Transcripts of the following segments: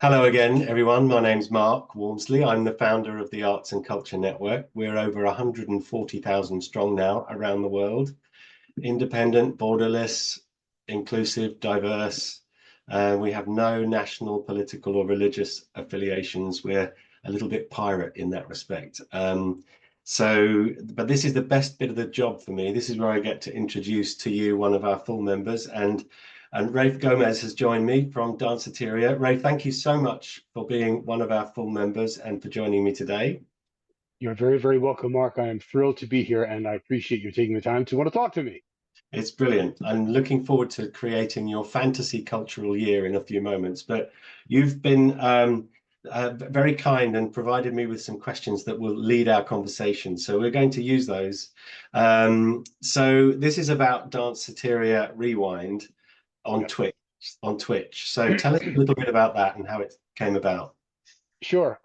Hello again, everyone. My name's Mark Walmsley. I'm the founder of the Arts and Culture Network. We're over 140,000 strong now around the world. Independent, borderless, inclusive, diverse. We have no national, political, or religious affiliations. We're a little bit pirate in that respect. But this is the best bit of the job for me. This is where I get to introduce to you one of our full members, and Rafe Gomez has joined me from Danceteria. Rafe, thank you so much for being one of our full members and for joining me today. You're very, very welcome, Mark. I am thrilled to be here, and I appreciate you taking the time to want to talk to me. It's brilliant. I'm looking forward to creating your fantasy cultural year in a few moments. But you've been very kind and provided me with some questions that will lead our conversation. So we're going to use those. So this is about Danceteria Rewind on Yep. Twitch. On Twitch. So tell us a little bit about that and how it came about. Sure.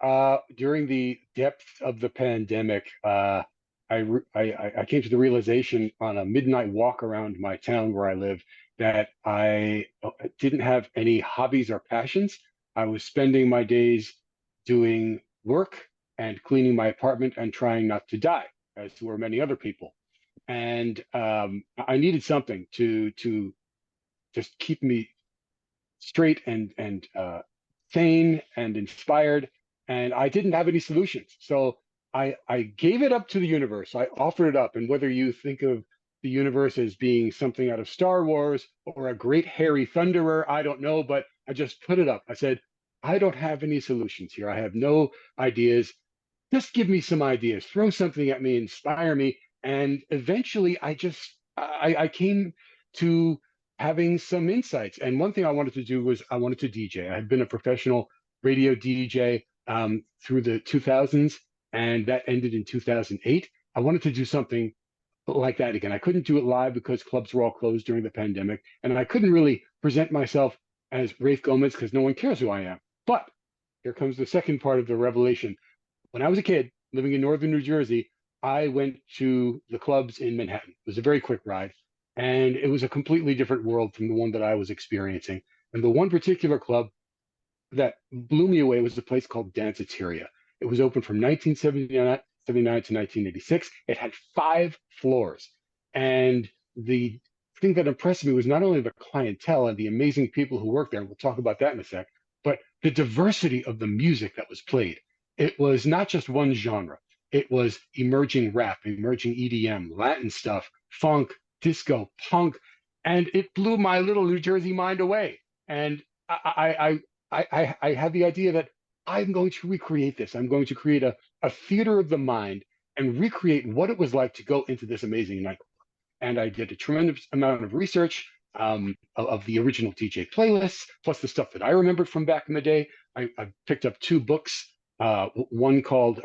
During the depth of the pandemic, I came to the realization on a midnight walk around my town where I live that I didn't have any hobbies or passions. I was spending my days doing work and cleaning my apartment and trying not to die, as were many other people. And I needed something to just keep me straight and sane and inspired, and I didn't have any solutions. So I gave it up to the universe. I offered it up, and whether you think of the universe as being something out of Star Wars or a great hairy thunderer, I don't know, but I just put it up. I said, I don't have any solutions here. I have no ideas. Just give me some ideas. Throw something at me, inspire me. And eventually I came to having some insights. And one thing I wanted to do was I wanted to DJ. I had been a professional radio DJ through the 2000s, and that ended in 2008. I wanted to do something like that again. I couldn't do it live because clubs were all closed during the pandemic, and I couldn't really present myself as Rafe Gomez because no one cares who I am. But here comes the second part of the revelation. When I was a kid living in northern New Jersey, I went to the clubs in Manhattan. It was a very quick ride, and it was a completely different world from the one that I was experiencing. And the one particular club that blew me away was a place called Danceteria. It was open from 1979 to 1986. It had 5 floors. And the thing that impressed me was not only the clientele and the amazing people who worked there, and we'll talk about that in a sec, but the diversity of the music that was played. It was not just one genre. It was emerging rap, emerging EDM, Latin stuff, funk, disco, punk, and it blew my little New Jersey mind away. And I had the idea that I'm going to recreate this. I'm going to create a theater of the mind and recreate what it was like to go into this amazing nightclub. And I did a tremendous amount of research of the original DJ playlists, plus the stuff that I remembered from back in the day. I picked up 2 books, one called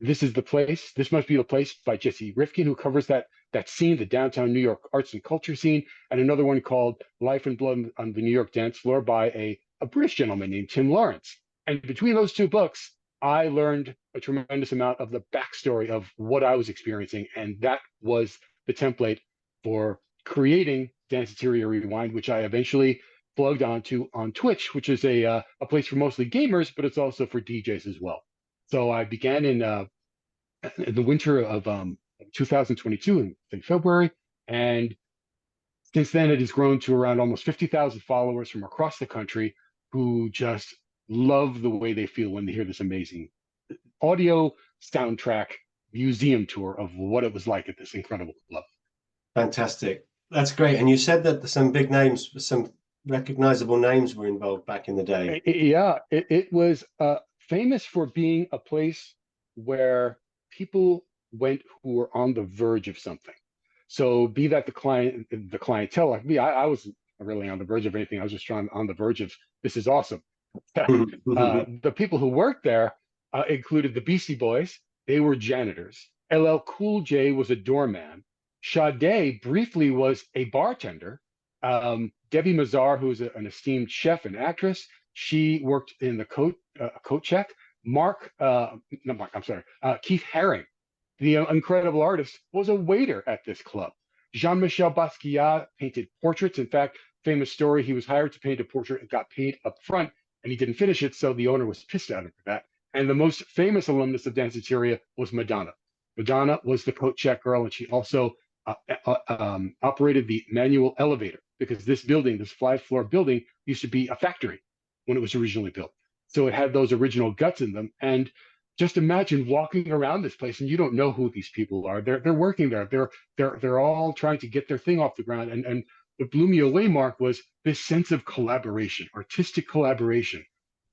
This is the Place, This Must Be the Place by Jesse Rifkin, who covers that scene, the downtown New York arts and culture scene, and another one called Life and Blood on the New York Dance Floor by a British gentleman named Tim Lawrence. And between those 2 books, I learned a tremendous amount of the backstory of what I was experiencing, and that was the template for creating Danceteria Rewind, which I eventually plugged onto on Twitch, which is a place for mostly gamers, but it's also for DJs as well. So I began in the winter of 2022 in February, and since then it has grown to around almost 50,000 followers from across the country who just love the way they feel when they hear this amazing audio soundtrack museum tour of what it was like at this incredible club. Fantastic. That's great. And you said that some big names, some recognizable names were involved back in the day. It was famous for being a place where people went who were on the verge of something. So be that the clientele like me, I wasn't really on the verge of anything. I was just trying on the verge of this is awesome. The people who worked there included the Beastie Boys. They were janitors. LL Cool J was a doorman. Sade briefly was a bartender. Debbie Mazar, who's an esteemed chef and actress, she worked in the coat check. Keith Haring, the incredible artist, was a waiter at this club. Jean-Michel Basquiat painted portraits. In fact, famous story, he was hired to paint a portrait and got paid up front and he didn't finish it, so the owner was pissed at him for that. And the most famous alumnus of Danceteria was Madonna. Madonna was the coat check girl, and she also operated the manual elevator, because this building, this 5-floor building, used to be a factory when it was originally built. So it had those original guts in them. And just imagine walking around this place and you don't know who these people are. They're working there. They're all trying to get their thing off the ground. And what blew me away, Mark, was this sense of collaboration, artistic collaboration.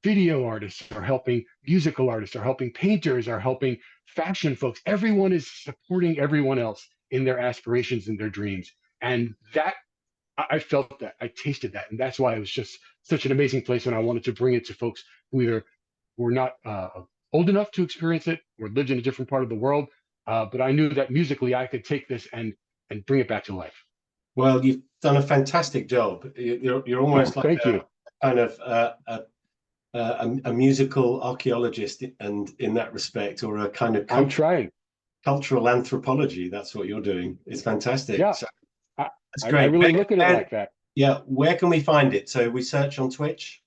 Video artists are helping, musical artists are helping, painters are helping, fashion folks. Everyone is supporting everyone else in their aspirations and their dreams. And that, I felt that, I tasted that. And that's why it was just such an amazing place. And I wanted to bring it to folks who either were not old enough to experience it or lived in a different part of the world. But I knew that musically I could take this and bring it back to life. Well, you've done a fantastic job. You're almost like thank you. kind of a musical archaeologist, and in that respect, or a kind of I'm trying. Cultural anthropology. That's what you're doing. It's fantastic. Yeah, So, that's I great. really look at it like that. Yeah. Where can we find it? So we search on Twitch?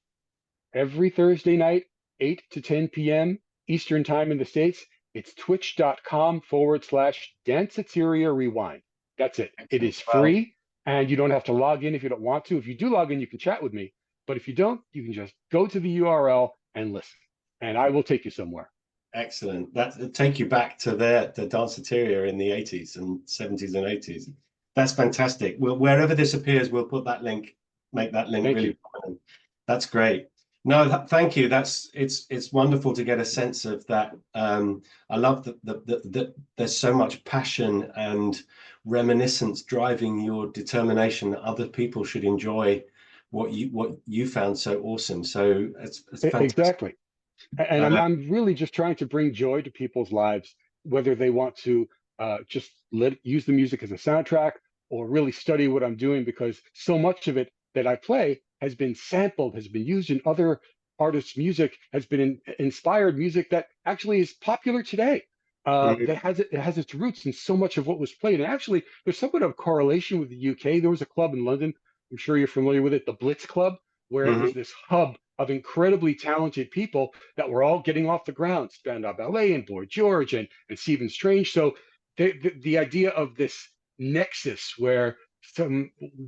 Every Thursday night, 8 to 10 p.m. Eastern time in the States. It's twitch.com/Danceteria Rewind. That's it. It is free, and you don't have to log in if you don't want to. If you do log in, you can chat with me. But if you don't, you can just go to the URL and listen, and I will take you somewhere. Excellent. That take you back to the Danceteria in the 80s and 70s and 80s. That's fantastic. Wherever this appears, we'll put that link, make that link really prominent. That's great. No, thank you. It's wonderful to get a sense of that. I love that there's so much passion and reminiscence driving your determination that other people should enjoy what you found so awesome. So it's fantastic. Exactly. And I'm really just trying to bring joy to people's lives, whether they want to just use the music as a soundtrack or really study what I'm doing, because so much of it that I play has been sampled, has been used in other artists' music, has been inspired music that actually is popular today. That has its roots in so much of what was played. And actually, there's somewhat of a correlation with the UK. There was a club in London, I'm sure you're familiar with it, the Blitz Club, where it was this hub of incredibly talented people that were all getting off the ground, Spandau Ballet and Boy George and Stephen Strange. So the idea of this nexus where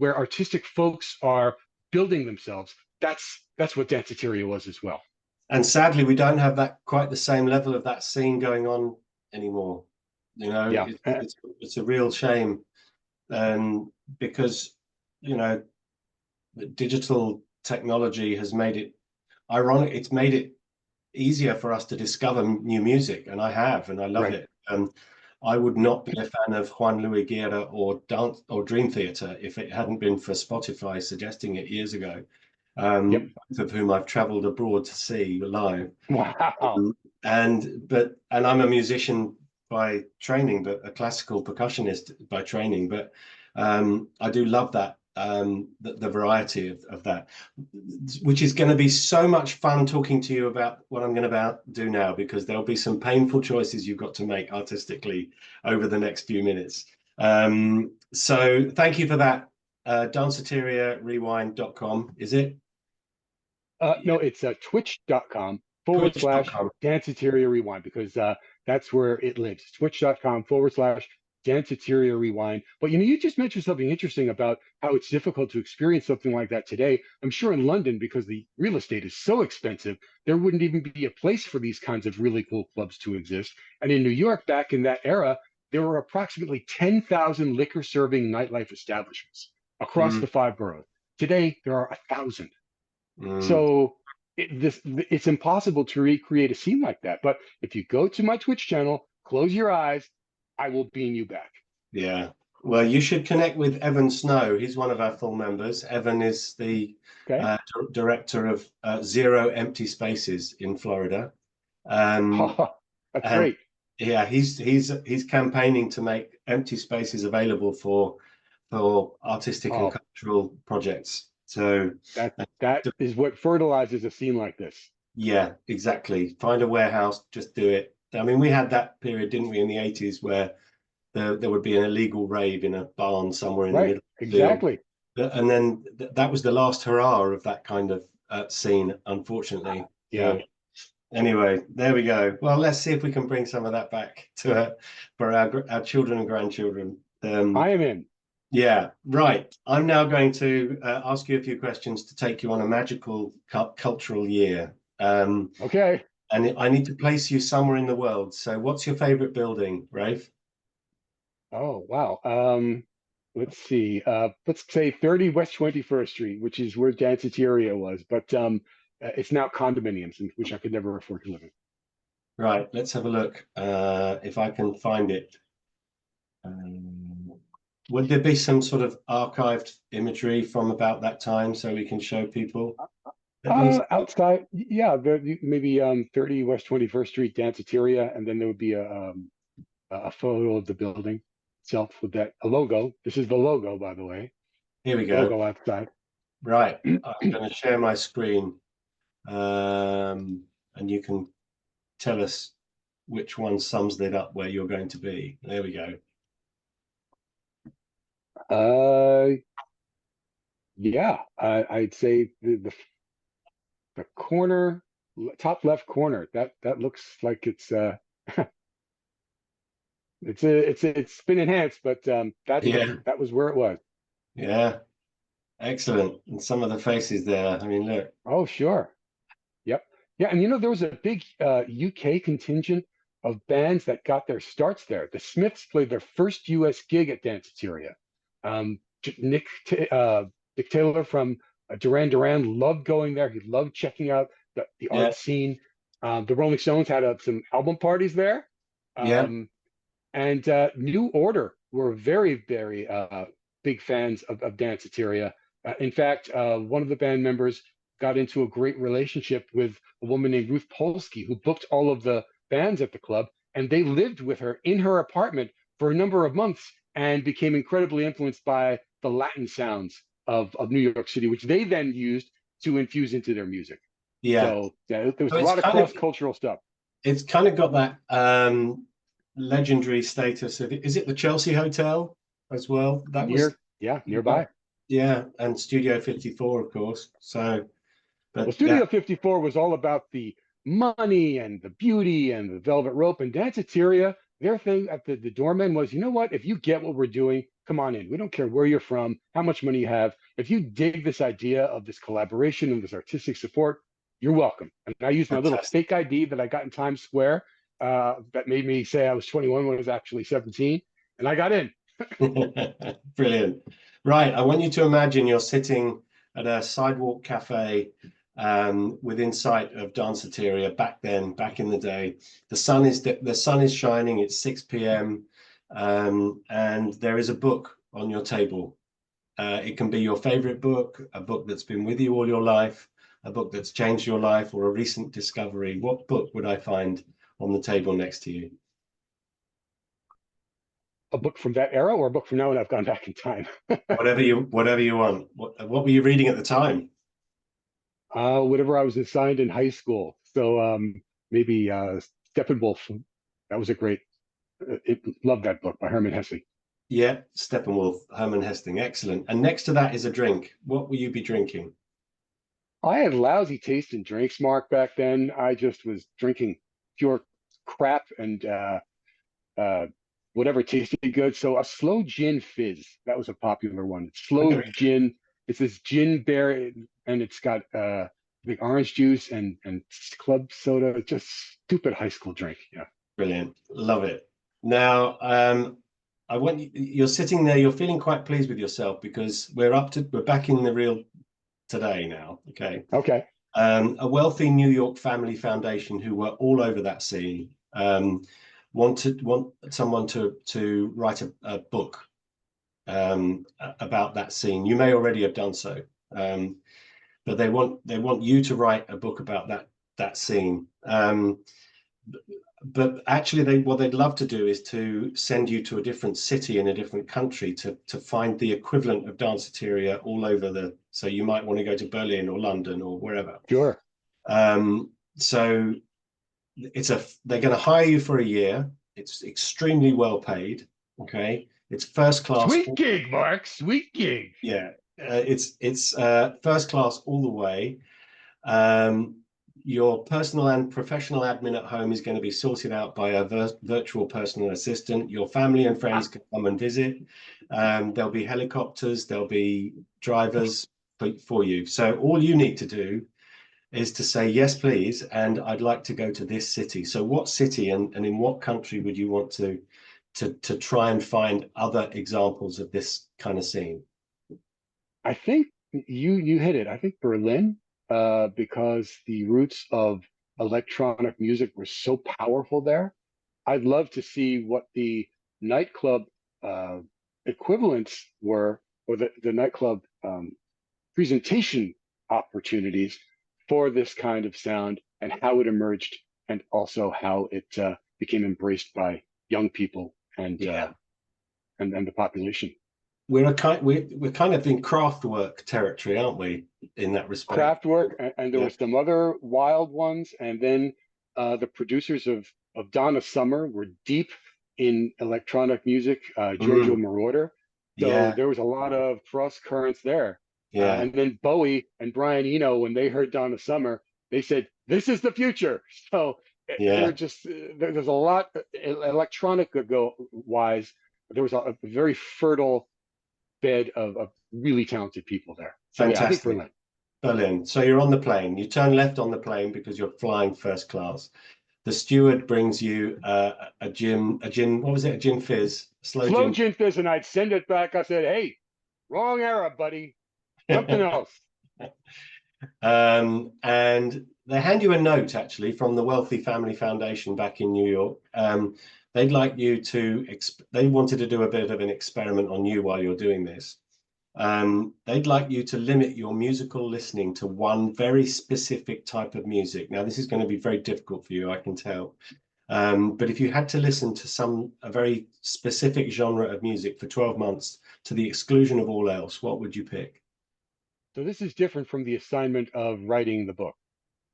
artistic folks are building themselves, that's what Danceteria was as well. And sadly, we don't have that quite the same level of that scene going on anymore. You know, yeah. It's a real shame, because digital technology has made it ironic. It's made it easier for us to discover new music, and I love it. I would not be a fan of Juan Luis Guerra or Dream Theater if it hadn't been for Spotify suggesting it years ago. Both of whom I've traveled abroad to see live. Wow. And I'm a musician by training, but a classical percussionist by training. But I do love that. The variety of that, which is going to be so much fun talking to you about what I'm going to do now, because there'll be some painful choices you've got to make artistically over the next few minutes. So thank you for that. Danceteriarewind.com, is it? No, it's twitch.com/Danceteria Rewind, because that's where it lives. Twitch.com/Danceteria Rewind. But you just mentioned something interesting about how it's difficult to experience something like that today. I'm sure in London, because the real estate is so expensive, there wouldn't even be a place for these kinds of really cool clubs to exist. And in New York, back in that era, there were approximately 10,000 liquor serving nightlife establishments across the 5 boroughs. Today, there are 1,000. So it's impossible to recreate a scene like that. But if you go to my Twitch channel, close your eyes, I will beam you back. Yeah. Well, you should connect with Evan Snow. He's one of our full members. Evan is the director of Zero Empty Spaces in Florida. That's great. Yeah, he's campaigning to make empty spaces available for artistic and cultural projects. So that is what fertilizes a scene like this. Yeah, exactly. Find a warehouse, just do it. I mean, we had that period, didn't we, in the 80s, where there would be an illegal rave in a barn somewhere in the middle. Exactly. And then that was the last hurrah of that kind of scene, unfortunately. Yeah, Anyway, there we go. Well, let's see if we can bring some of that back to for our children and grandchildren. I am in. Yeah, right. I'm now going to ask you a few questions to take you on a magical cultural year. Okay. And I need to place you somewhere in the world. So, what's your favorite building, Rafe? Oh, wow. Let's see. Let's say 30 West 21st Street, which is where Danceteria was, but it's now condominiums, which I could never afford to live in. Right, let's have a look if I can find it. Um, would there be some sort of archived imagery from about that time so we can show people? Let me. Outside, yeah, maybe 30 West 21st Street, Danceteria, and then there would be a photo of the building itself with a logo. This is the logo, by the way. Here we go. Logo outside. Right, I'm going to share my screen, and you can tell us which one sums it up where you're going to be. There we go. Yeah, I'd say the corner, top left corner. That looks like it's been enhanced, but Yeah, that was where it was. yeah, excellent. And some of the faces there. I mean, look. Oh, sure. Yep. Yeah, and there was a big UK contingent of bands that got their starts there. The Smiths played their first US gig at Danceteria. Nick Taylor from Duran Duran loved going there. He loved checking out the Yeah, art scene. The Rolling Stones had some album parties there. yeah, And New Order were very, very big fans of Danceteria. In fact, one of the band members got into a great relationship with a woman named Ruth Polsky, who booked all of the bands at the club, and they lived with her in her apartment for a number of months and became incredibly influenced by the Latin sounds of New York City, which they then used to infuse into their music. yeah. So there was So a lot of cross-cultural stuff. it's kind of got that legendary status of is it the Chelsea Hotel as well? That was Nearby. yeah, and Studio 54, of course. So, Well, but Studio 54 was all about the money and the beauty and the velvet rope, and Danceteria, their thing at the doorman was, you know what? If you get what we're doing, come on in. We don't care where you're from, how much money you have. If you dig this idea of this collaboration and this artistic support, you're welcome. And I used my little fantastic. fake ID that I got in Times Square that made me say I was 21 when I was actually 17, and I got in. Brilliant. Right, I want you to imagine you're sitting at a sidewalk cafe within sight of Danceteria back in the day. The sun is shining. It's 6 p.m. And there is a book on your table. It can be your favorite book, a book that's been with you all your life, a book that's changed your life, or a recent discovery. What book would I find on the table next to you? A book from that era or a book from now when I've gone back in time? Whatever you want. What were you reading at the time? Whatever I was assigned in high school. So maybe Steppenwolf. That was a great. Loved that book by Herman Hesse. Yeah, Steppenwolf, Herman Hesting, excellent. And next to that is a drink. What will you be drinking? I had lousy taste in drinks, Mark, back then. I just was drinking pure crap and uh, whatever tasted good. So a slow gin fizz, that was a popular one. Slow Okay, gin. It's this gin berry, and it's got the orange juice and club soda. It's just stupid high school drink. Yeah. brilliant. Love it. Now, I want you're sitting there, you're feeling quite pleased with yourself because we're back in the real today now. Okay. Okay. A wealthy New York family foundation who were all over that scene want someone to write a book about that scene. You may already have done so, but they want you to write a book about that scene. But actually, what they'd love to do is to send you to a different city in a different country to find the equivalent of Danceteria all over so you might want to go to Berlin or London or wherever. Sure. So they're going to hire you for a year. It's extremely well paid. Okay, it's first class. Sweet gig, Mark. Sweet gig. Yeah, it's first class all the way. Your personal and professional admin at home is going to be sorted out by a virtual personal assistant. Your family and friends can come and visit. There'll be helicopters, there'll be drivers for you. So all you need to do is to say, yes, please, and I'd like to go to this city. So what city and in what country would you want to try and find other examples of this kind of scene? I think you hit it. I think Berlin, because the roots of electronic music were so powerful there. I'd love to see what the nightclub uh, equivalents were, or the nightclub presentation opportunities for this kind of sound and how it emerged, and also how it became embraced by young people and the population. We're kind of in craft work territory, aren't we, in that respect? Kraftwerk, and there Yeah. were some other wild ones, and then the producers of Donna Summer were deep in electronic music, Giorgio Mm, Moroder. So yeah, there was a lot of cross currents there. yeah, And then Bowie and Brian Eno, when they heard Donna Summer, they said, "This is the future." So they're yeah. just there's a lot electronic go wise. There was a very fertile bed of really talented people there. So yeah, I think Fantastic. Berlin. Berlin. So you're on the plane. You turn left on the plane because you're flying first class. The steward brings you what was it? A gin fizz, slow Slow gin. gin fizz, and I'd send it back. I said, "Hey, wrong era, buddy. Something else." And they hand you a note actually from the Wealthy Family Foundation back in New York. They'd like you to, they wanted to do a bit of an experiment on you while you're doing this. They'd like you to limit your musical listening to one very specific type of music. Now, this is going to be very difficult for you, I can tell. But if you had to listen to a very specific genre of music for 12 months to the exclusion of all else, what would you pick? So this is different from the assignment of writing the book.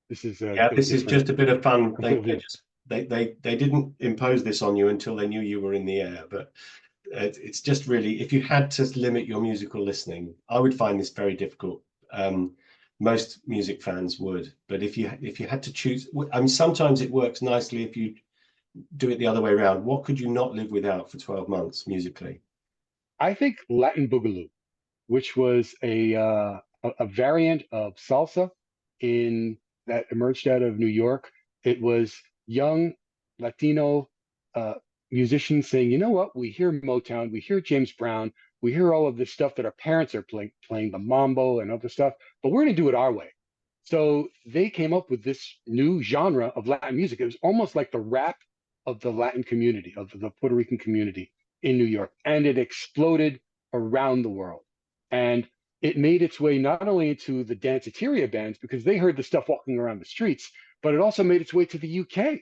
This is Yeah, a this is different, just a bit of fun. completely. They didn't impose this on you until they knew you were in the air. But it's just really, if you had to limit your musical listening, I would find this very difficult. Most music fans would, but if you had to choose, I mean, sometimes it works nicely if you do it the other way around. What could you not live without for 12 months musically? I think Latin Boogaloo, which was a variant of salsa in that emerged out of New York. It was young Latino uh, musicians saying, "You know what? We hear Motown, we hear James Brown, we hear all of this stuff that our parents are playing the mambo and other stuff, but we're going to do it our way." So they came up with this new genre of Latin music. It was almost like the rap of the Latin community, of the Puerto Rican community in New York, and it exploded around the world. And it made its way not only into the Danceteria bands because they heard the stuff walking around the streets, but it also made its way to the UK.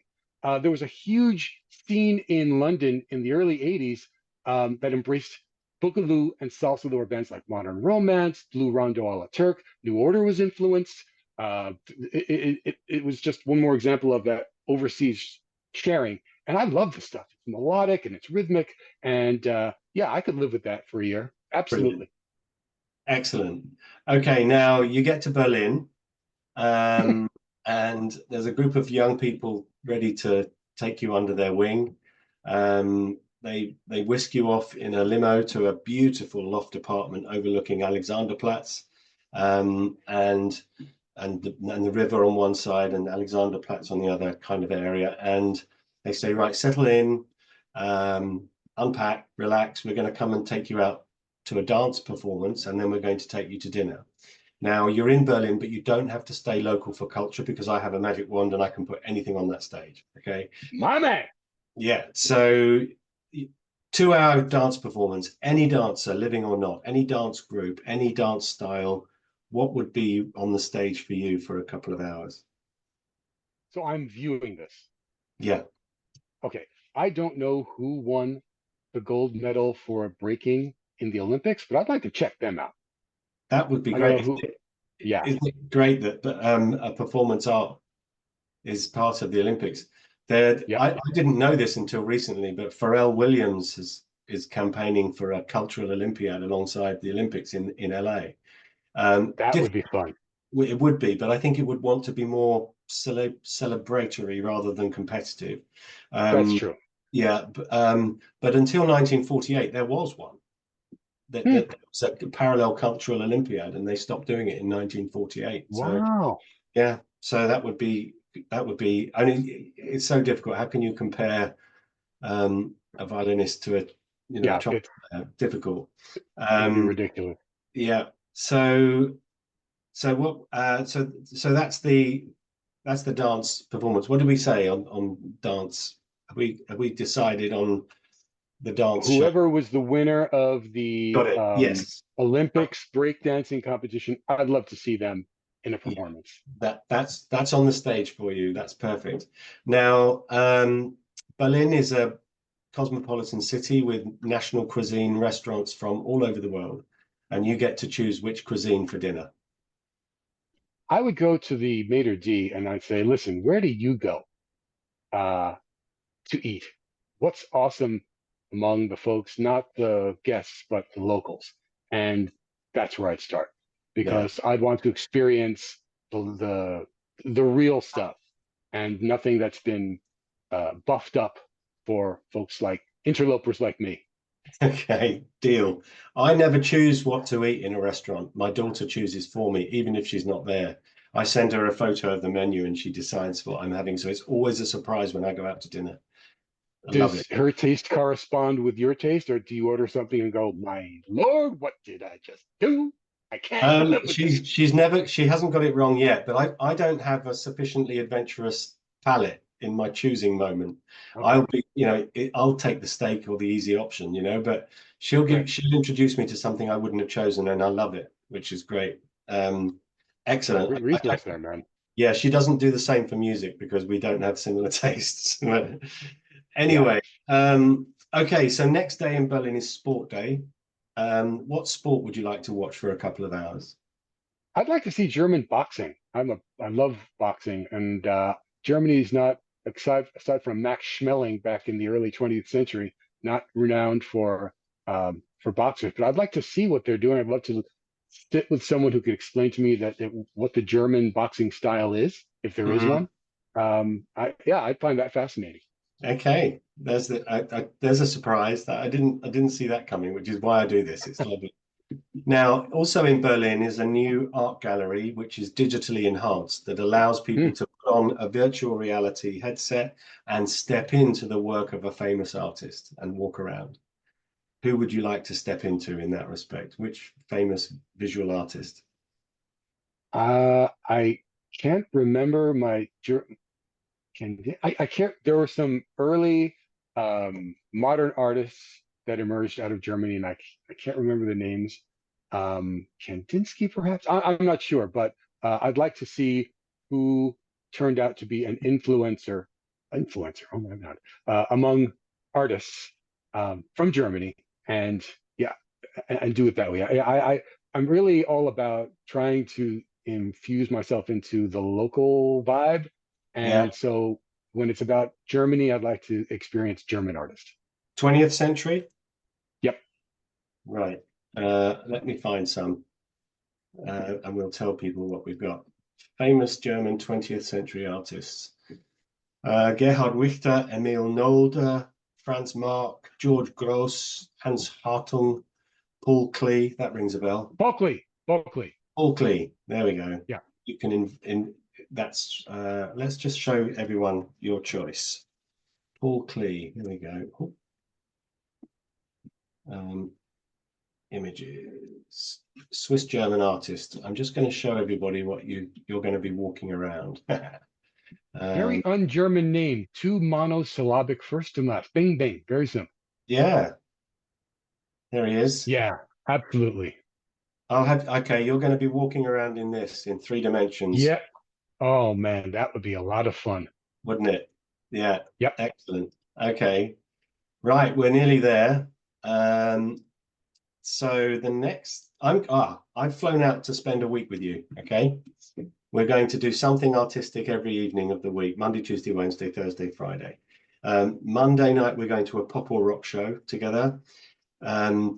There was a huge scene in London in the early 80s that embraced Boogaloo and salsa. There were bands like Modern Romance, Blue Rondo a la Turk, New Order was influenced. It was just one more example of that overseas sharing. And I love the stuff. It's melodic and it's rhythmic. And yeah, I could live with that for a year. Brilliant. Absolutely. Excellent. Okay, now you get to Berlin, um, and there's a group of young people ready to take you under their wing. They whisk you off in a limo to a beautiful loft apartment overlooking Alexanderplatz, and the river on one side and Alexanderplatz on the other kind of area. And they say, right, settle in, unpack, relax. We're going to come and take you out to a dance performance, and then we're going to take you to dinner. Now, you're in Berlin, but you don't have to stay local for culture because I have a magic wand and I can put anything on that stage. Okay. My man. Yeah. So 2 hour dance performance, any dancer, living or not, any dance group, any dance style, what would be on the stage for you for a couple of hours? So I'm viewing this. Yeah, Okay. I don't know who won the gold medal for breaking in the Olympics, but I'd like to check them out. that would be I don't know great. who. Yeah, Isn't it great that a performance art is part of the Olympics? yeah. I didn't know this until recently, but Pharrell Williams is campaigning for a cultural Olympiad alongside the Olympics in LA. That Diff would be fun. it would be, but I think it would want to be more celebratory rather than competitive. That's true. Yeah, but until 1948, there was one. That was a parallel cultural Olympiad, and they stopped doing it in 1948. So Wow. yeah, so that would be. I mean, it's so difficult. How can you compare a violinist to a Yeah, trumpet player? Difficult. it'd be ridiculous. Yeah. So what? So that's the dance performance. What do we say on dance? Have we decided on the dance show? Whoever was the winner of the Got it. Yes. Olympics breakdancing competition, I'd love to see them in a Yeah. performance. That's on the stage for you. That's perfect. Now, Berlin is a cosmopolitan city with national cuisine restaurants from all over the world, and you get to choose which cuisine for dinner. I would go to the maitre d' and I'd say, listen, where do you go uh, to eat? What's awesome among the folks, not the guests, but the locals? And that's where I'd start Yeah. because I'd want to experience the real stuff and nothing that's been buffed up for folks like interlopers like me. Okay, deal. I never choose what to eat in a restaurant. My daughter chooses for me, even if she's not there. I send her a photo of the menu and she decides what I'm having. So it's always a surprise when I go out to dinner. I love it. Does her taste correspond with your taste, or do you order something and go, "My Lord, what did I just do? I can't live with this." She hasn't got it wrong yet, but I don't have a sufficiently adventurous palate in my choosing moment. Okay, I'll take the steak or the easy option, but right. she'll introduce me to something I wouldn't have chosen, and I love it, which is great. Excellent. Great resource there, man. Yeah, she doesn't do the same for music because we don't have similar tastes. Yeah, Anyway, okay, so next day in Berlin is sport day. What sport would you like to watch for a couple of hours? I'd like to see German boxing. I love boxing, and Germany's not aside from Max Schmeling back in the early 20th century, not renowned for boxers. But I'd like to see what they're doing. I'd love to sit with someone who could explain to me what the German boxing style is, if there is Mhm. one. I'd find that fascinating. Okay, there's a surprise that I didn't see that coming, which is why I do this. It's lovely. Now, also in Berlin is a new art gallery which is digitally enhanced that allows Hmm. people to put on a virtual reality headset and step into the work of a famous artist and walk around. Who would you like to step into in that respect? Which famous visual artist? I can't remember I can't. There were some early modern artists that emerged out of Germany, and I can't remember the names. Kandinsky, perhaps. I'm not sure, but I'd like to see who turned out to be an influencer. Influencer. Oh my God. Among artists from Germany, and yeah, and do it that way. I'm really all about trying to infuse myself into the local vibe, Yeah, and so when it's about Germany, I'd like to experience German artists. 20th century? Yep. Right. Let me find some, and we'll tell people what we've got. Famous German 20th century artists. Gerhard Richter, Emil Nolde, Franz Marc, George Gross, Hans Hartung, Paul Klee. That rings a bell. Bulkley. Paul Klee. There we go. Yeah. You can that's let's just show everyone your choice. Paul Klee. Here we go. Um, images. Swiss German artist. I'm just going to show everybody what you're going to be walking around. Very um, un-German name. Two monosyllabic first and last. Bing, bing. Very simple. yeah, there he is. Yeah, absolutely. Okay, you're going to be walking around in this in 3 dimensions, Yeah. Oh man, that would be a lot of fun. wouldn't it? Yeah, Yep. excellent. Okay, right, we're nearly there. So the next, I've flown out to spend a week with you. Okay, we're going to do something artistic every evening of the week: Monday, Tuesday, Wednesday, Thursday, Friday. Monday night we're going to a pop or rock show together.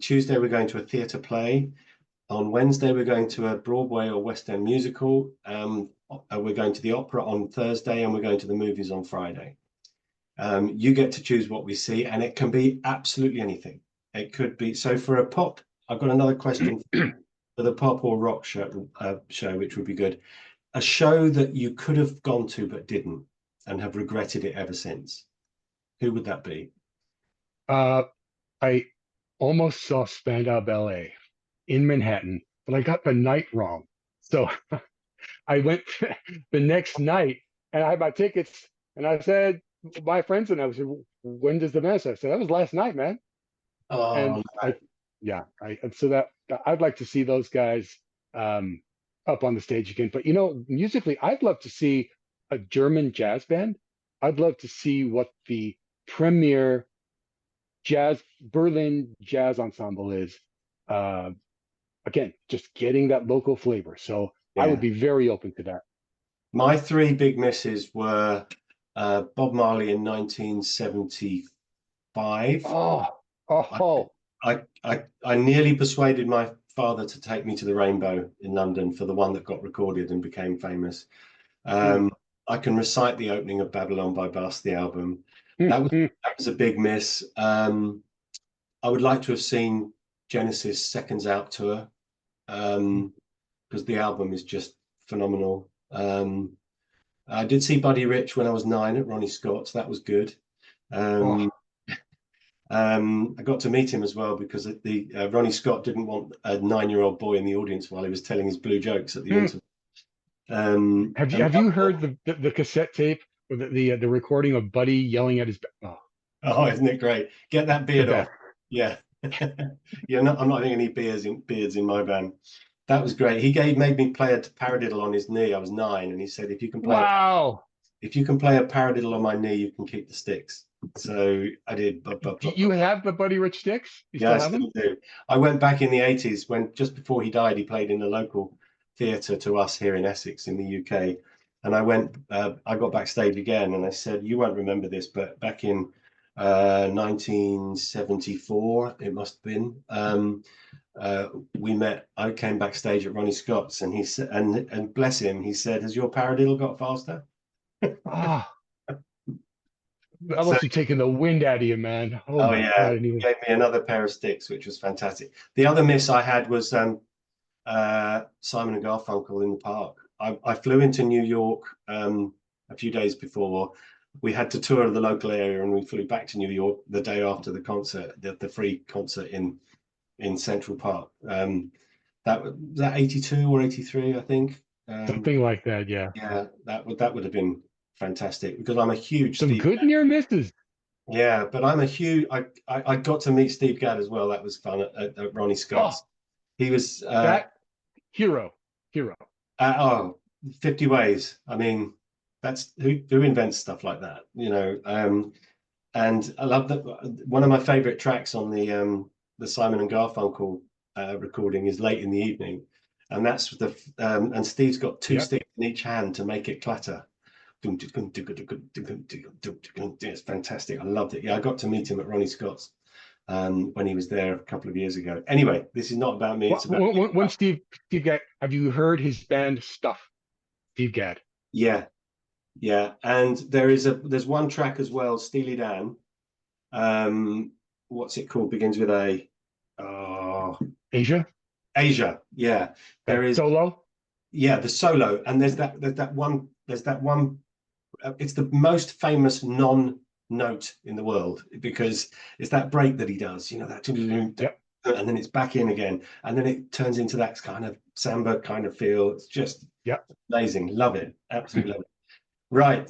Tuesday we're going to a theatre play. On Wednesday, we're going to a Broadway or West End musical. We're going to the opera on Thursday, and we're going to the movies on Friday. You get to choose what we see, and it can be absolutely anything. It could be, so for a pop, I've got another question for the pop or rock show, which would be good. A show that you could have gone to but didn't and have regretted it ever since. Who would that be? I almost saw Spandau Ballet in Manhattan, but I got the night wrong. So I went the next night and I had my tickets and I said, my friends and I said, when does the mass? I said, that was last night, man. And Oh, I, yeah, and so that I'd like to see those guys um, up on the stage again. But musically, I'd love to see a German jazz band. I'd love to see what the premier jazz Berlin jazz ensemble is. Uh, Again, just getting that local flavor. So I would yeah. be very open to that. My three big misses were Bob Marley in 1975. Oh, I, oh, I nearly persuaded my father to take me to the Rainbow in London for the one that got recorded and became famous. mm, Um, I can recite the opening of Babylon by Bus, the album. mm, mm. That was a big miss. I would like to have seen Genesis Seconds Out tour because the album is just phenomenal. I did see Buddy Rich when I was 9 at Ronnie Scott's. That was good. Oh, Um, I got to meet him as well because the Ronnie Scott didn't want a 9-year-old boy in the audience while he was telling his blue jokes at the mm. interval. Have you heard the cassette tape or the recording of Buddy yelling at his oh, Oh, isn't it great? Get that the beard off. best. Yeah. Yeah, I'm not having any beards in my band. That was great. Made me play a paradiddle on his knee. I was 9, and he said, Wow. if you can play a paradiddle on my knee, you can keep the sticks. So I did. Do you have the Buddy Rich sticks? You Yeah, still I have them? still do. I went back in the 80s when just before he died, he played in the local theatre to us here in Essex in the UK. And I got backstage again and I said, you won't remember this, but back in 1974, it must have been, I came backstage at Ronnie Scott's and he said, and bless him, he said, has your paradiddle got faster? Ah, that So, must have taken the wind out of you, man. Oh oh my God, I yeah, didn't even. gave me another pair of sticks, which was fantastic. The other miss I had was Simon and Garfunkel in the park. I flew into New York a few days before. We had to tour the local area, and we flew back to New York the day after the concert, the free concert in Central Park. That was that 82 or 83, I think. Something like that, yeah. Yeah, that would have been fantastic because I'm a huge Some Steve. good near misses. Yeah, but I'm a huge. I got to meet Steve Gadd as well. That was fun at Ronnie Oh, Scott's. He was that hero, hero. oh, 50 ways. I mean, that's who invents stuff like that, you know. And I love that one of my favorite tracks on the Simon and Garfunkel recording is Late in the Evening. And that's and Steve's got two Yep. sticks in each hand to make it clatter. It's fantastic. I loved it. Yeah, I got to meet him at Ronnie Scott's when he was there a couple of years ago. Anyway, this is not about me, it's about you. When Steve Gadd, have you heard his band Stuff? Steve Gadd. Yeah, yeah, and there's one track as well, Steely Dan. What's it called? Begins with A. Oh, Asia. Asia. Yeah, there Okay. is. Solo. Yeah, the solo, and there's that one. It's the most famous non-note in the world because it's that break that he does. You know that, Yep. and then it's back in again, and then it turns into that kind of samba kind of feel. It's just Yep. amazing. Love it. Absolutely love it. Right.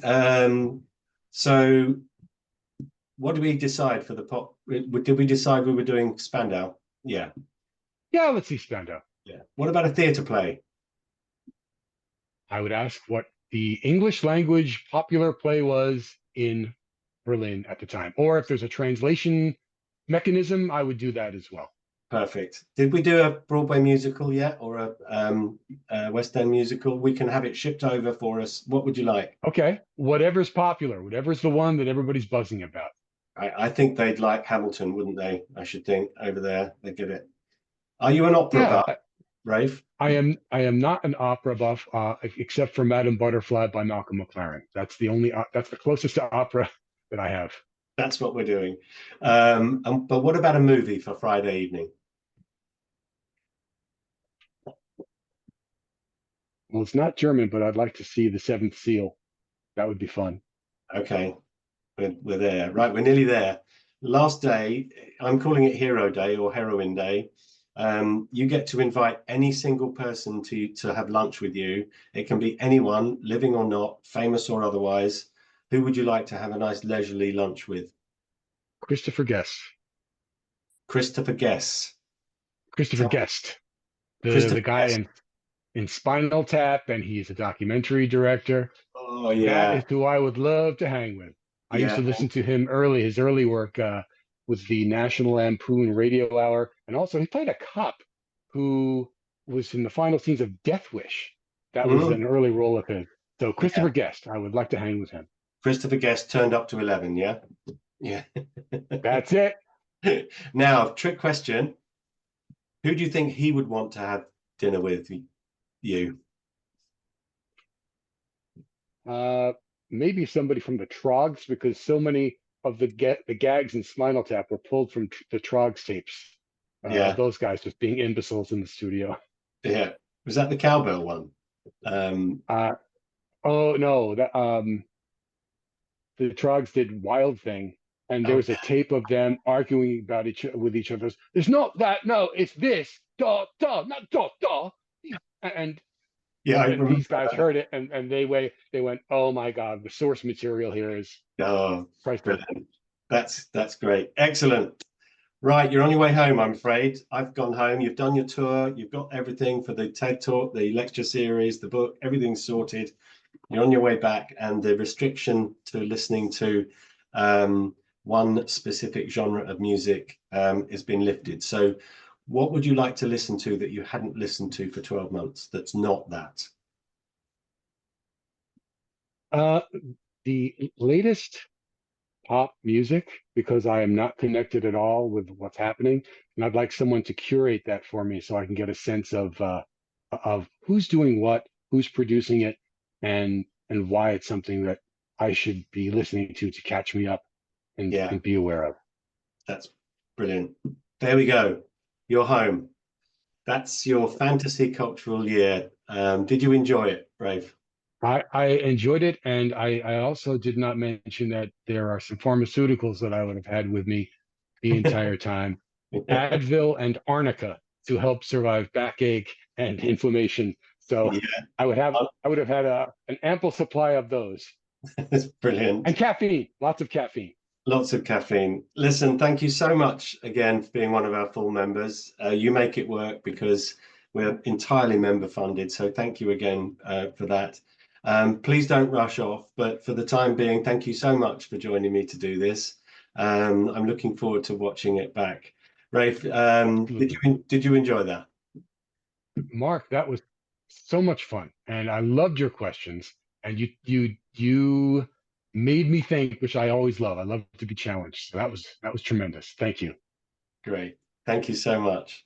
So what did we decide for the pop? Did we decide we were doing Spandau? Yeah. Yeah. Let's see Spandau. Yeah. What about a theatre play? I would ask what the English language popular play was in Berlin at the time, or if there's a translation mechanism, I would do that as well. Perfect. Did we do a Broadway musical yet or a West End musical? We can have it shipped over for us. What would you like? Okay. Whatever's popular, whatever's the one that everybody's buzzing about. I think they'd like Hamilton, wouldn't they? I should think over there. They get it. Are you an opera Yeah. buff? Rafe? I am not an opera buff, except for Madame Butterfly by Malcolm McLaren. That's the only that's the closest to opera that I have. That's what we're doing. But what about a movie for Friday evening? Well, it's not German, but I'd like to see The Seventh Seal. That would be fun. Okay, we're there. Right, we're nearly there. Last day, I'm calling it Hero Day or Heroine Day. You get to invite any single person to have lunch with you. It can be anyone, living or not, famous or otherwise. Who would you like to have a nice leisurely lunch with? Christopher Guest. Christopher Guest. Christopher Tell Guest, the Christopher guy Guest. in Spinal Tap, and he's a documentary director. Oh That yeah, is who I would love to hang with. I used yeah. to listen to him early, his early work with the National Lampoon Radio Hour, and also he played a cop who was in the final scenes of Death Wish. That was Mm, an early role of his. So yeah. Christopher Guest, I would like to hang with him. Christopher Guest turned up to 11. Yeah, yeah. That's it. Now, trick question. Who do you think he would want to have dinner with you? Uh, Maybe somebody from the Trogs, because so many of the gags in Spinal Tap were pulled from the Trogs tapes. Yeah, Those guys just being imbeciles in the studio. yeah. Was that the cowbell one? Um, Uh, oh no, the Trogs did Wild Thing, and there oh was a tape of them arguing about with each other. There's not that, no, it's this, da da, not da da. And yeah, I remember these guys that. heard it, and they went, oh my god, the source material here is Oh, priceless. brilliant. That's great. Excellent. Right, you're on your way home, I'm afraid. I've gone home. You've done your tour. You've got everything for the TED Talk, the lecture series, the book, everything's sorted. You're on your way back, and the restriction to listening to one specific genre of music has been lifted. So, what would you like to listen to that you hadn't listened to for 12 months that's not that? Uh, the latest pop music, because I am not connected at all with what's happening, and I'd like someone to curate that for me so I can get a sense of who's doing what, who's producing it, and why it's something that I should be listening to catch me up Yeah, and be aware of. that's brilliant. There we go. You're home. That's your fantasy cultural year. Did you enjoy it, Brave? I enjoyed it, and I also did not mention that there are some pharmaceuticals that I would have had with me the entire time. Advil and Arnica to help survive backache and inflammation. So Yeah, I would have had an ample supply of those. that's brilliant. And caffeine, lots of caffeine. Lots of caffeine. Listen, thank you so much again for being one of our full members. You make it work because we're entirely member funded. So thank you again for that. Please don't rush off, but for the time being, thank you so much for joining me to do this. I'm looking forward to watching it back. Rafe, Absolutely. did you enjoy that? Mark, that was so much fun. And I loved your questions. And you made me think, which I always love. I love to be challenged. So that was tremendous. Thank you. Great. Thank you so much.